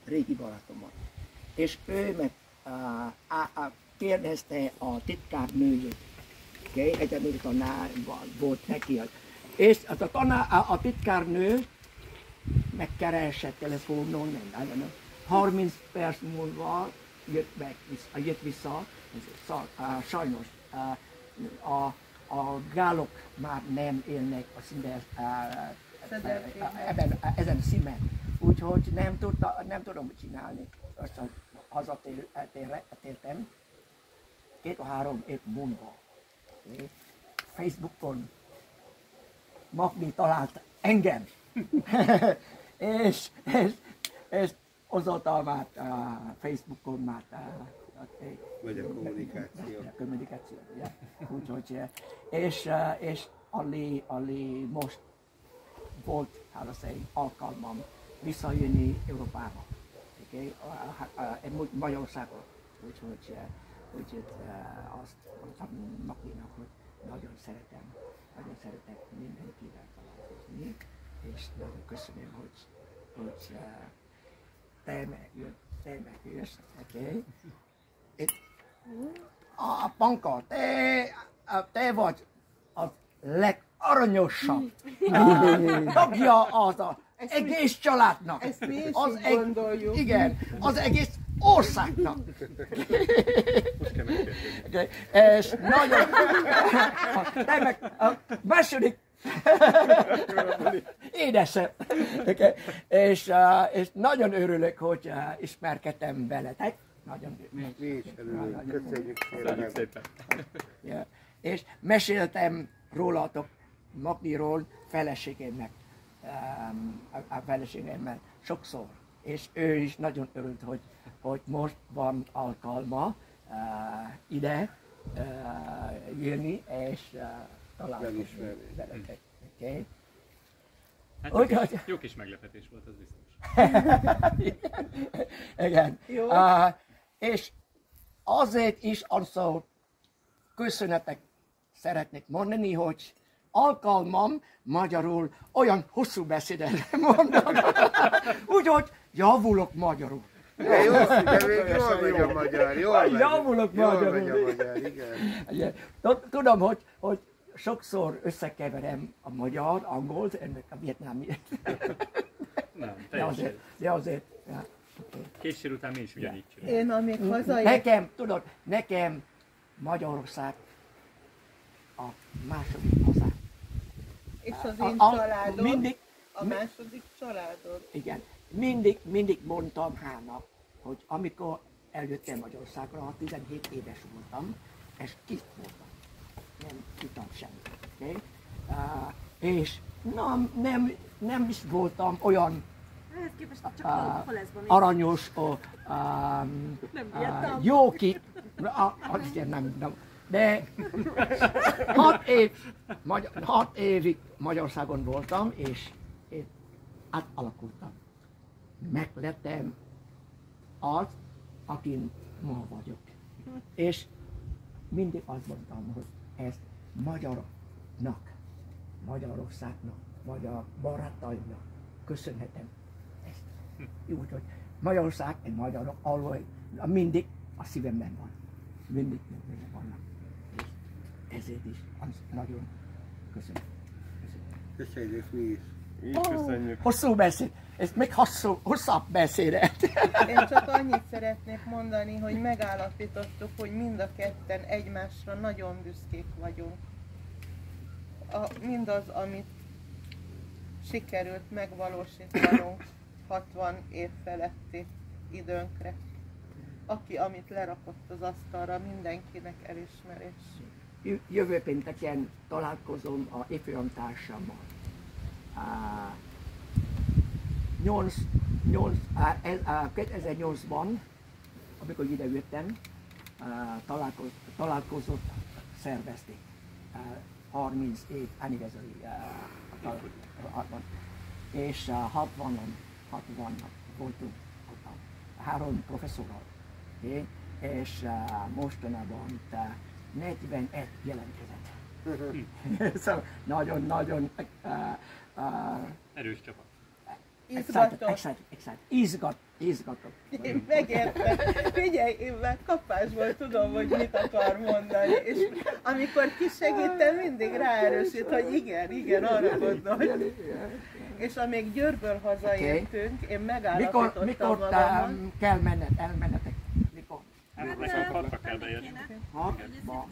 régi barátomat. És ő meg kérdezte a titkárnőjét, egyetemi tanár volt neki. És az a titkárnő megkeresett telefonon, nem, 30 perc múlva jött vissza, sajnos a gálok már nem élnek a ezen a színen, úgyhogy nem tudom mit csinálni. Aztán hazatértem, 2-3 év múlva. Facebookon Magdi talált engem, és azóta már Facebookon már vagy a kommunikáció. Ja. Úgyhogy, és Ali most volt, alkalmam visszajönni Európába, Magyarországon. Úgyhogy azt mondtam Magdinak, hogy nagyon szeretek mindenkivel találkozni, és nagyon köszönöm, hogy te megjössz, A Panka, te vagy az legaranyosabb tagja az egész családnak. Ezt mi is gondoljuk. Igen, az egész országnak. És nagyon... Te meg a második édesem. És nagyon örülök, hogy ismerkedtem veletek. Nagyon köszönjük szépen. Yeah. És meséltem rólatok, Magdiról feleségemmel sokszor. És ő is nagyon örült, hogy most van alkalma ide jönni és találkozni veletek. Okay? Hát jó kis meglepetés volt, az biztos. Igen. És azért is köszönetek szeretnék mondani, hogy alkalmam magyarul olyan hosszú beszédet mondom, úgyhogy javulok magyarul. Jól megy a magyar, javulok magyarul. Igen. Tudom, hogy sokszor összekeverem a magyar, angolt, ennek a vietnámi. Nem, teljesen. De azért, ja. Okay. Később után mi is ugyanígy csináljuk. Én amíg hazajöttem... Nekem Magyarország a második hazám. És az én családom a második családod. Igen. Mindig mondtam Hának, hogy amikor eljöttem Magyarországra, 17 éves voltam, és itt voltam. Nem tudtam semmit. Okay? És nem is voltam olyan aranyos, nem. De 6 évig Magyarországon voltam, és én átalakultam. Meglettem az, akin ma vagyok. És mindig azt mondtam, hogy ez magyaroknak, Magyarországnak, magyar barátaimnak köszönhetem ezt. Úgyhogy Magyarország, egy magyarok alól mindig a szívemben van. Mindig vannak. És ezért is nagyon köszönöm. Köszönjük mi is. Köszönjük. Hosszú beszéd. Ez még hosszabb beszédet. Én csak annyit szeretnék mondani, hogy megállapítottuk, hogy mind a ketten egymásra nagyon büszkék vagyunk. Mindaz, amit sikerült megvalósítanunk 60 év feletti időnkre. Aki amit lerakott az asztalra, mindenkinek elismerés. Jövő pénteken találkozom a ifjútársammal. 2008-ban, amikor ide jöttem, találkozót szervezték. 30 év anniversary és 60-nak voltunk ott, 3 professzorral, és mostanában 41 jelentkezett. Szóval nagyon erős csapat. Izgató. Izgatott. Én megértem. Figyelj, én már kapásból tudom, hogy mit akar mondani. És amikor kisegítem, mindig ráerősít, hogy igen, arra gondol. És amíg Győrből hazaértünk, én megállapítottam Mikor magamon. kell elmennetek? Mikor? Hát, nekem 6-ra kell bejönni. 6-ban.